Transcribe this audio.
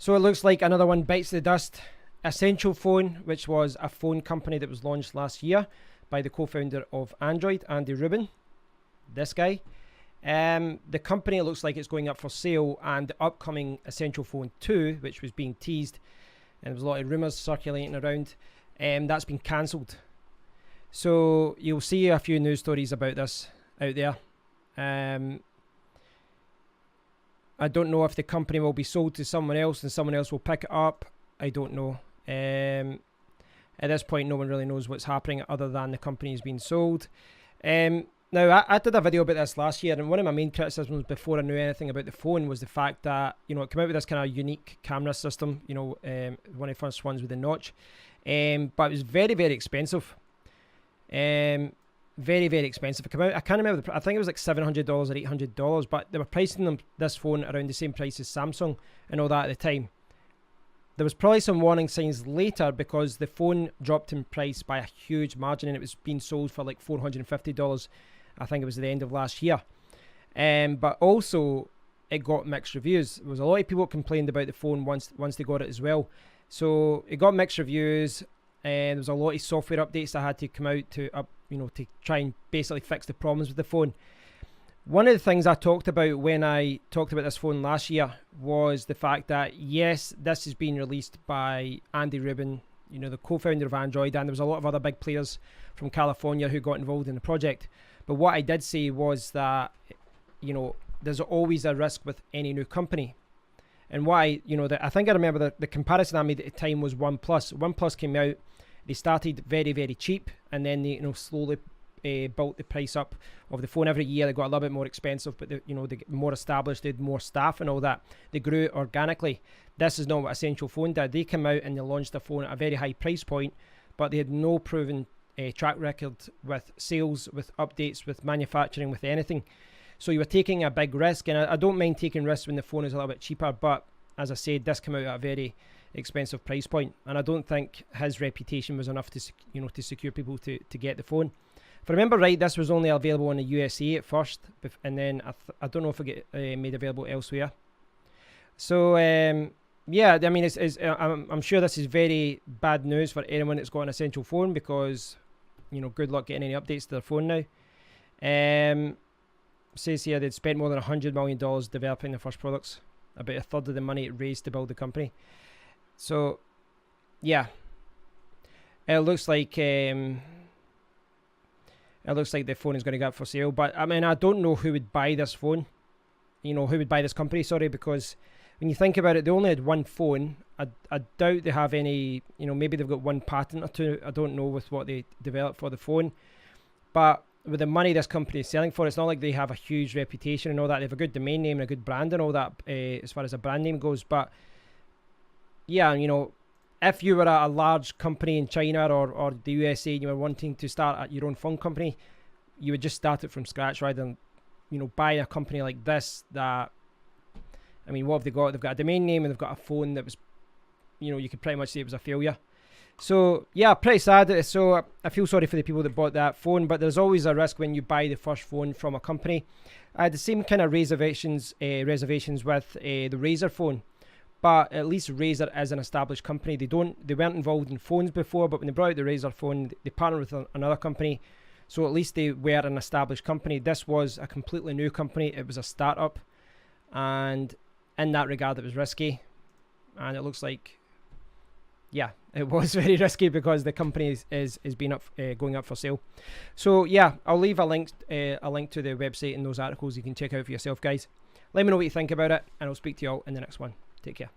So it looks like another one bites the dust. Essential Phone, which was a phone company that was launched last year by the co-founder of Android, Andy Rubin. This guy. The company looks like it's going up for sale, and the upcoming Essential Phone 2, which was being teased, and there was a lot of rumours circulating around, that's been cancelled. So you'll see a few news stories about this out there. I don't know if the company will be sold to someone else and someone else will pick it up. I don't know. At this point, no one really knows what's happening other than the company is being sold. Now, I did a video about this last year, and one of my main criticisms before I knew anything about the phone was the fact that, you know, it came out with this kind of unique camera system, you know, one of the first ones with a notch, but it was very, very expensive. Very, very expensive. It came out, I can't remember, I think it was like $700 or $800, but they were pricing this phone around the same price as Samsung and all that at the time. There was probably some warning signs later because the phone dropped in price by a huge margin, and it was being sold for like $450. I think it was at the end of last year. But also, it got mixed reviews. There was a lot of people complained about the phone once they got it as well. So it got mixed reviews, and there was a lot of software updates that had to come out to try and basically fix the problems with the phone. One of the things I talked about when I talked about this phone last year was the fact that, yes, this is being released by Andy Rubin, you know, the co-founder of Android, and there was a lot of other big players from California who got involved in the project. But what I did say was that, you know, there's always a risk with any new company. And why, you know, I think I remember the comparison I made at the time was OnePlus. OnePlus came out, they started very, very cheap, and then they, you know, slowly built the price up of the phone every year. They got a little bit more expensive, but they get more established, they had more staff and all that. They grew organically. This is not what Essential Phone did. They came out and they launched a phone at a very high price point, but they had no proven track record with sales, with updates, with manufacturing, with anything. So you were taking a big risk, and I don't mind taking risks when the phone is a little bit cheaper, but as I said, this came out at a very expensive price point, and I don't think his reputation was enough to secure people to get the phone. If I remember right, this was only available in the USA at first, and then I don't know if it get made available elsewhere. So yeah, I mean, I'm sure this is very bad news for anyone that's got an Essential Phone, because, you know, good luck getting any updates to their phone now. Says here they'd spent more than $100 million developing the first products, about a third of the money it raised to build the company. So yeah, it looks like the phone is going to go up for sale. But I mean, I don't know who would buy this phone, you know, who would buy this company, sorry, because when you think about it, they only had one phone. I doubt they have any, you know, maybe they've got one patent or two, I don't know, with what they developed for the phone. But with the money this company is selling for, it's not like they have a huge reputation and all that. They have a good domain name and a good brand and all that, as far as a brand name goes. But yeah, you know, if you were a large company in China or the USA and you were wanting to start your own phone company, you would just start it from scratch rather than, you know, buy a company like this that, I mean, what have they got? They've got a domain name and they've got a phone that was, you know, you could pretty much say it was a failure. So yeah, pretty sad. So I feel sorry for the people that bought that phone, but there's always a risk when you buy the first phone from a company. I had the same kind of reservations with the Razer phone, but at least Razer is an established company. They weren't involved in phones before, but when they brought out the Razer phone, they partnered with another company. So at least they were an established company. This was a completely new company. It was a startup, and in that regard, it was risky. And it looks like, yeah, it was very risky because the company is being going up for sale. So yeah, I'll leave a link to the website and those articles you can check out for yourself, guys. Let me know what you think about it, and I'll speak to you all in the next one. Take care.